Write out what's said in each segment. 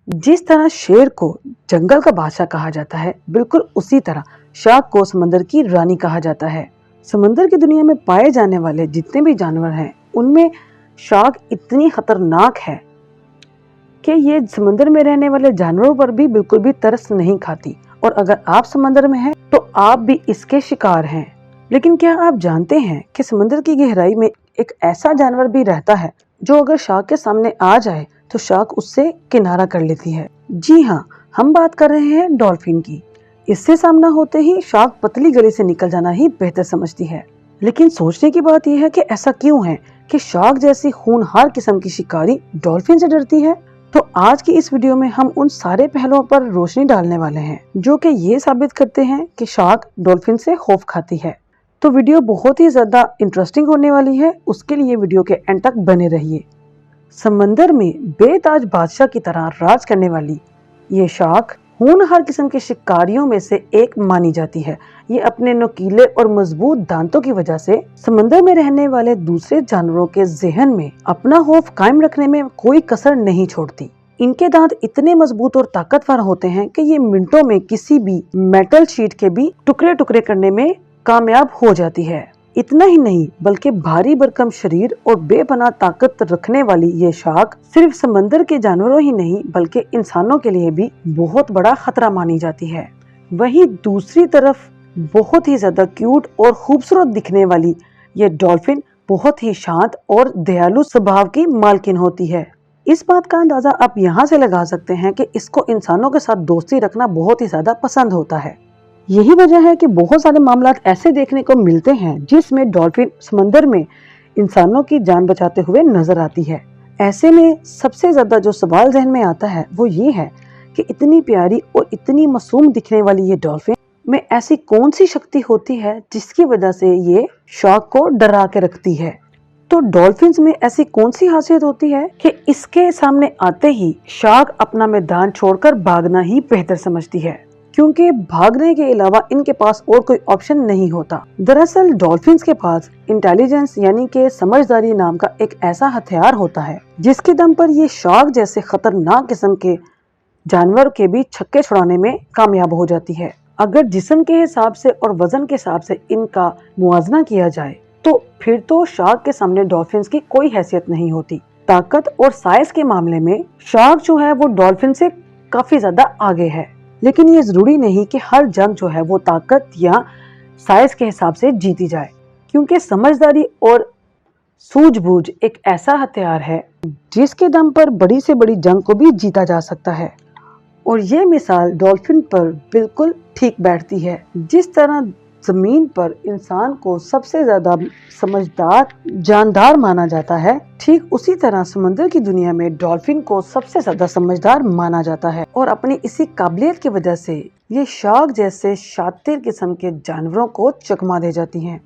जिस तरह शेर को जंगल का बादशाह कहा जाता है, बिल्कुल उसी तरह शार्क को समंदर की रानी कहा जाता है। समंदर की दुनिया में पाए जाने वाले जितने भी जानवर हैं, उनमें शार्क इतनी खतरनाक है कि ये समंदर में रहने वाले जानवरों पर भी बिल्कुल भी तरस नहीं खाती। और अगर आप समंदर में हैं, तो आप भी इसके शिकार हैं। लेकिन क्या आप जानते हैं कि समंदर की गहराई में एक ऐसा जानवर भी रहता है जो अगर शार्क के सामने आ जाए तो शार्क उससे किनारा कर लेती है। जी हाँ, हम बात कर रहे हैं डॉल्फिन की। इससे सामना होते ही शार्क पतली गली से निकल जाना ही बेहतर समझती है। लेकिन सोचने की बात यह है कि ऐसा क्यों है कि शार्क जैसी खूनहार किस्म की शिकारी डॉल्फिन से डरती है। तो आज की इस वीडियो में हम उन सारे पहलुओं पर रोशनी डालने वाले हैं जो कि ये साबित करते हैं कि शार्क डॉल्फिन से खौफ खाती है। तो वीडियो बहुत ही ज्यादा इंटरेस्टिंग होने वाली है, उसके लिए वीडियो के एंड तक बने रहिए। समंदर में बेताज बादशाह की तरह राज करने वाली ये शार्क होनहार किस्म के शिकारियों में से एक मानी जाती है। ये अपने नुकीले और मजबूत दांतों की वजह से समंदर में रहने वाले दूसरे जानवरों के जहन में अपना खौफ कायम रखने में कोई कसर नहीं छोड़ती। इनके दांत इतने मजबूत और ताकतवर होते हैं कि ये मिनटों में किसी भी मेटल शीट के भी टुकड़े टुकड़े करने में कामयाब हो जाती है। इतना ही नहीं बल्कि भारी भरकम शरीर और बेपनाह ताकत रखने वाली ये शार्क सिर्फ समंदर के जानवरों ही नहीं बल्कि इंसानों के लिए भी बहुत बड़ा खतरा मानी जाती है। वहीं दूसरी तरफ बहुत ही ज्यादा क्यूट और खूबसूरत दिखने वाली ये डॉल्फिन बहुत ही शांत और दयालु स्वभाव की मालकिन होती है। इस बात का अंदाजा आप यहाँ से लगा सकते हैं कि इसको इंसानों के साथ दोस्ती रखना बहुत ही ज्यादा पसंद होता है। यही वजह है कि बहुत सारे मामला ऐसे देखने को मिलते हैं जिसमें डॉल्फिन समंदर में इंसानों की जान बचाते हुए नजर आती है। ऐसे में सबसे ज्यादा जो सवाल जहन में आता है वो ये है कि इतनी प्यारी और इतनी मासूम दिखने वाली ये डॉल्फिन में ऐसी कौन सी शक्ति होती है जिसकी वजह से ये शार्क को डरा के रखती है। तो डॉल्फिन्स में ऐसी कौन सी खासियत होती है कि इसके सामने आते ही शार्क अपना मैदान छोड़कर भागना ही बेहतर समझती है, क्योंकि भागने के अलावा इनके पास और कोई ऑप्शन नहीं होता। दरअसल डॉल्फिन्स के पास इंटेलिजेंस यानी कि समझदारी नाम का एक ऐसा हथियार होता है जिसके दम पर ये शार्क जैसे खतरनाक किस्म के जानवर के भी छक्के छुड़ाने में कामयाब हो जाती है। अगर जिस्म के हिसाब से और वजन के हिसाब से इनका मुआवजा किया जाए तो फिर तो शार्क के सामने डॉल्फिन्स की कोई हैसियत नहीं होती। ताकत और साइज के मामले में शार्क जो है वो डॉल्फिन से काफी ज्यादा आगे है। लेकिन ये जरूरी नहीं कि हर जंग जो है वो ताकत या साइज के हिसाब से जीती जाए, क्योंकि समझदारी और सूझबूझ एक ऐसा हथियार है जिसके दम पर बड़ी से बड़ी जंग को भी जीता जा सकता है। और ये मिसाल डॉल्फिन पर बिल्कुल ठीक बैठती है। जिस तरह जमीन पर इंसान को सबसे ज्यादा समझदार जानदार माना जाता है, ठीक उसी तरह समंदर की दुनिया में डॉल्फिन को सबसे ज्यादा समझदार माना जाता है। और अपनी इसी काबिलियत की वजह से ये शार्क जैसे शातिर किस्म के जानवरों को चकमा दे जाती हैं।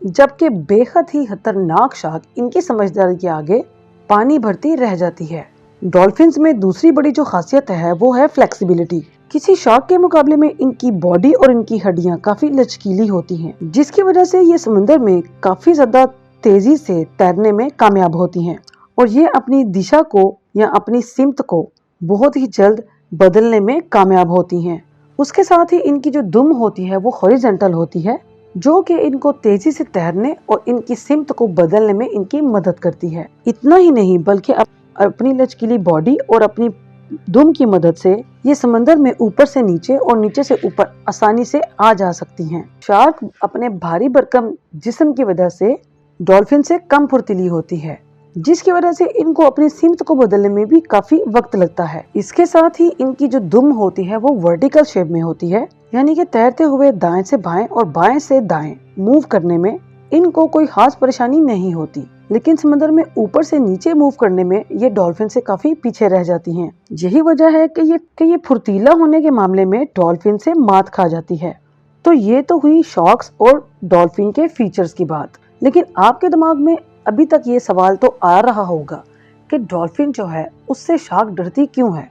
जबकि बेहद ही खतरनाक शार्क इनकी समझदारी के आगे पानी भरती रह जाती है। डॉल्फिन्स में दूसरी बड़ी जो खासियत है वो है फ्लेक्सिबिलिटी। किसी शार्क के मुकाबले में इनकी बॉडी और इनकी हड्डियां काफी लचकीली होती हैं, जिसकी वजह से ये समुद्र में काफी ज्यादा तेजी से तैरने में कामयाब होती हैं। और ये अपनी दिशा को या अपनी सिमत को बहुत ही जल्द बदलने में कामयाब होती हैं। उसके साथ ही इनकी जो दुम होती है वो हॉरिजॉन्टल होती है, जो कि इनको तेजी से तैरने और इनकी सिमत को बदलने में इनकी मदद करती है। इतना ही नहीं बल्कि अपनी लचकीली बॉडी और अपनी दुम की मदद से ये समंदर में ऊपर से नीचे और नीचे से ऊपर आसानी से आ जा सकती हैं। शार्क अपने भारी भरकम जिस्म की वजह से डॉल्फिन से कम फुर्तीली होती है, जिसकी वजह से इनको अपनी सीमत को बदलने में भी काफी वक्त लगता है। इसके साथ ही इनकी जो दुम होती है वो वर्टिकल शेप में होती है, यानी कि तैरते हुए दाएं से बाएं और बाएं से दाएं मूव करने में इनको कोई खास परेशानी नहीं होती। लेकिन समंदर में ऊपर से नीचे मूव करने में ये डॉल्फिन से काफी पीछे रह जाती हैं। यही वजह है कि ये फुर्तीला होने के मामले में डॉल्फिन से मात खा जाती है। तो ये तो हुई शार्क्स और डॉल्फिन के फीचर्स की बात। लेकिन आपके दिमाग में अभी तक ये सवाल तो आ रहा होगा कि डॉल्फिन जो है उससे शार्क डरती क्यों है।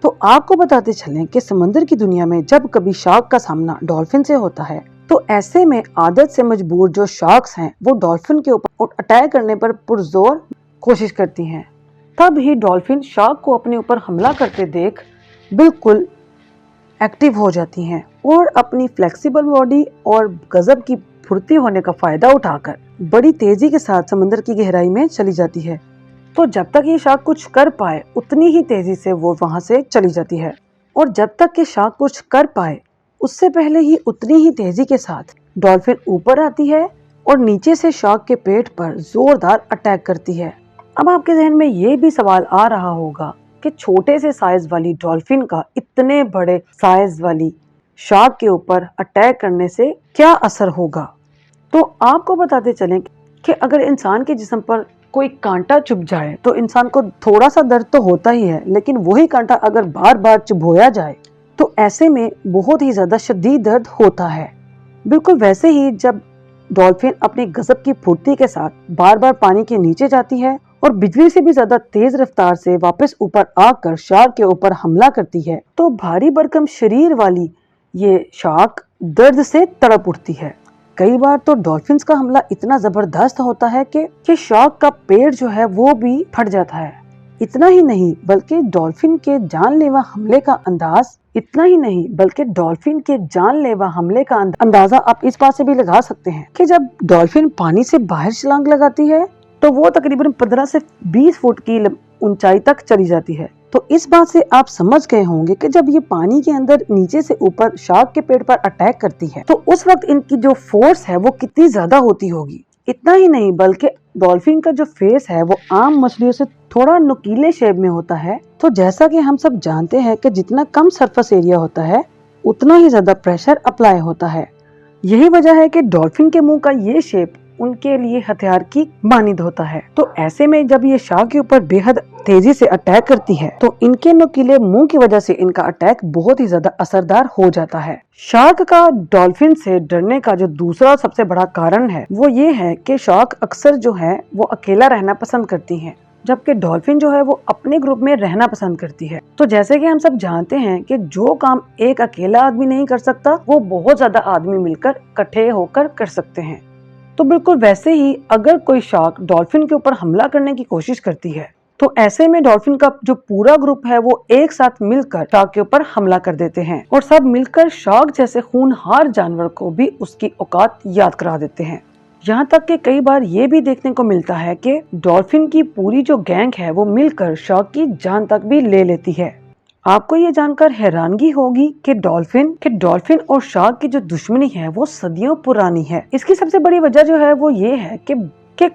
तो आपको बताते चलें कि समंदर की दुनिया में जब कभी शार्क का सामना डॉल्फिन से होता है तो ऐसे में आदत से मजबूर जो शार्क्स हैं वो डॉल्फिन के ऊपर अटैक करने पर पुरजोर कोशिश करती हैं, तब ही डॉल्फिन शार्क को अपने ऊपर हमला करते देख बिल्कुल एक्टिव हो जाती हैं और अपनी फ्लेक्सिबल बॉडी और गजब की फुर्ती होने का फायदा उठाकर बड़ी तेजी के साथ समंदर की गहराई में चली जाती है। तो जब तक ये शार्क कुछ कर पाए उतनी ही तेजी से वो वहां से चली जाती है, और जब तक कि शार्क कुछ कर पाए उससे पहले ही उतनी ही तेजी के साथ डॉल्फिन ऊपर आती है और नीचे से शार्क के पेट पर जोरदार अटैक करती है। अब आपके जहन में ये भी सवाल आ रहा होगा कि छोटे से साइज वाली डॉल्फिन का इतने बड़े साइज वाली शार्क के ऊपर अटैक करने से क्या असर होगा। तो आपको बताते चलें कि अगर इंसान के जिस्म पर कोई कांटा चुभ जाए तो इंसान को थोड़ा सा दर्द तो होता ही है, लेकिन वही कांटा अगर बार बार चुभोया जाए तो ऐसे में बहुत ही ज्यादा शदीद दर्द होता है। बिल्कुल वैसे ही जब डॉल्फिन अपनी गजब की फुर्ती के साथ बार बार पानी के नीचे जाती है और बिजली से भी ज्यादा तेज रफ्तार से वापस ऊपर आकर शार्क के ऊपर हमला करती है, तो भारी भरकम शरीर वाली ये शार्क दर्द से तड़प उठती है। कई बार तो डॉल्फिन्स का हमला इतना जबरदस्त होता है कि शार्क का पेट जो है वो भी फट जाता है। इतना ही नहीं बल्कि डॉल्फिन के जानलेवा हमले का अंदाजा आप इस बात से भी लगा सकते हैं कि जब डॉल्फिन पानी से बाहर छलांग लगाती है तो वो तकरीबन 15 से 20 फुट की ऊंचाई तक चली जाती है। तो इस बात से आप समझ गए होंगे कि जब ये पानी के अंदर नीचे से ऊपर शार्क के पेट पर अटैक करती है तो उस वक्त इनकी जो फोर्स है वो कितनी ज्यादा होती होगी। इतना ही नहीं बल्कि डॉल्फिन का जो फेस है वो आम मछलियों से थोड़ा नुकीले शेप में होता है। तो जैसा कि हम सब जानते हैं कि जितना कम सरफेस एरिया होता है उतना ही ज्यादा प्रेशर अप्लाई होता है। यही वजह है कि डॉल्फिन के मुंह का ये शेप उनके लिए हथियार की मानिंद होता है। तो ऐसे में जब ये शार्क के ऊपर बेहद तेजी से अटैक करती है तो इनके नुकीले मुंह की वजह से इनका अटैक बहुत ही ज्यादा असरदार हो जाता है। शार्क का डॉल्फिन से डरने का जो दूसरा सबसे बड़ा कारण है वो ये है कि शार्क अक्सर जो है वो अकेला रहना पसंद करती है, जबकि डॉल्फिन जो है वो अपने ग्रुप में रहना पसंद करती है। तो जैसे कि हम सब जानते हैं कि जो काम एक अकेला आदमी नहीं कर सकता वो बहुत ज्यादा आदमी मिलकर इकट्ठे होकर कर सकते हैं। तो बिल्कुल वैसे ही अगर कोई शार्क डॉल्फिन के ऊपर हमला करने की कोशिश करती है तो ऐसे में डॉल्फिन का जो पूरा ग्रुप है वो एक साथ मिलकर शार्क के ऊपर हमला कर देते हैं और सब मिलकर शार्क जैसे खूनहार जानवर को भी उसकी औकात याद करा देते हैं। यहाँ तक कि कई बार ये भी देखने को मिलता है कि डॉल्फिन की पूरी जो गैंग है वो मिलकर शार्क की जान तक भी ले लेती है। आपको ये जानकर हैरानगी होगी कि डॉल्फिन और शार्क की जो दुश्मनी है वो सदियों पुरानी है। इसकी सबसे बड़ी वजह जो है वो ये है कि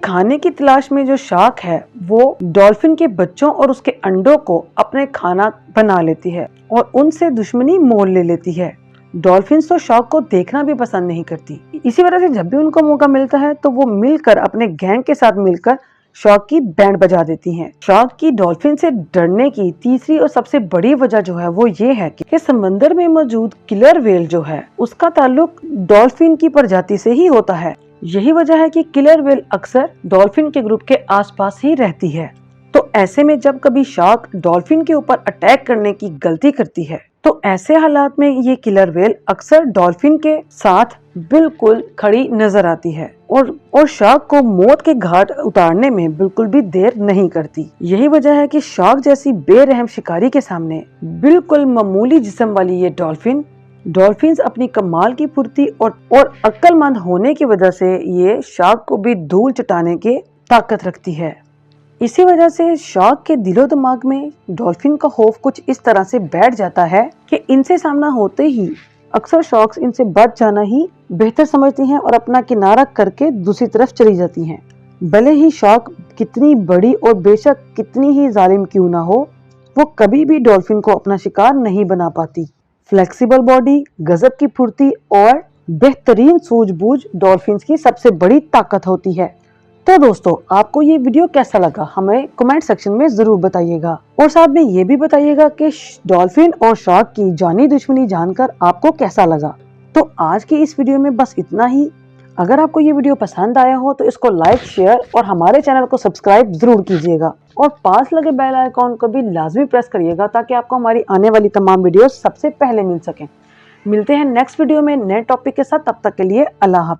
खाने की तलाश में जो शार्क है वो डॉल्फिन के बच्चों और उसके अंडों को अपने खाना बना लेती है और उनसे दुश्मनी मोल ले लेती है। डॉल्फिन्स तो शार्क को देखना भी पसंद नहीं करती, इसी वजह से जब भी उनको मौका मिलता है तो वो मिलकर अपने गैंग के साथ मिलकर शार्क की बैंड बजा देती हैं। शार्क की डॉल्फिन से डरने की तीसरी और सबसे बड़ी वजह जो है वो ये है कि समंदर में मौजूद किलर व्हेल जो है उसका ताल्लुक डॉल्फिन की प्रजाति से ही होता है। यही वजह है कि किलर व्हेल अक्सर डॉल्फिन के ग्रुप के आसपास ही रहती है। तो ऐसे में जब कभी शार्क डॉल्फिन के ऊपर अटैक करने की गलती करती है तो ऐसे हालात में ये किलर व्हेल अक्सर डॉल्फिन के साथ बिल्कुल खड़ी नजर आती है और शार्क को मौत के घाट उतारने में बिल्कुल भी देर नहीं करती। यही वजह है कि शार्क जैसी बेरहम शिकारी के सामने बिल्कुल मामूली जिस्म वाली ये डॉल्फिन्स अपनी कमाल की फुर्ती और अक्लमंद होने की वजह से ये शार्क को भी धूल चटाने की ताकत रखती है। इसी वजह से शार्क के दिलो दिमाग में डॉल्फिन का खौफ कुछ इस तरह से बैठ जाता है कि इनसे सामना होते ही अक्सर शार्क्स इनसे बच जाना ही बेहतर समझती हैं और अपना किनारा करके दूसरी तरफ चली जाती हैं। भले ही शार्क कितनी बड़ी और बेशक कितनी ही जालिम क्यों ना हो, वो कभी भी डॉल्फिन को अपना शिकार नहीं बना पाती। फ्लेक्सिबल बॉडी, गजब की फुर्ती और बेहतरीन सूझबूझ डॉल्फिन्स की सबसे बड़ी ताकत होती है। तो दोस्तों, आपको ये वीडियो कैसा लगा हमें कमेंट सेक्शन में जरूर बताइएगा और साथ में ये भी बताइएगा कि डॉल्फिन और शार्क की जानी दुश्मनी जानकर आपको कैसा लगा। तो आज की इस वीडियो में बस इतना ही। अगर आपको ये वीडियो पसंद आया हो तो इसको लाइक, शेयर और हमारे चैनल को सब्सक्राइब जरूर कीजिएगा और पास लगे बेल आइकॉन को भी लाजमी प्रेस करिएगा ताकि आपको हमारी आने वाली तमाम वीडियो सबसे पहले मिल सकें। मिलते हैं नेक्स्ट वीडियो में नए टॉपिक के साथ, तब तक के लिए अल्लाह हाफिज।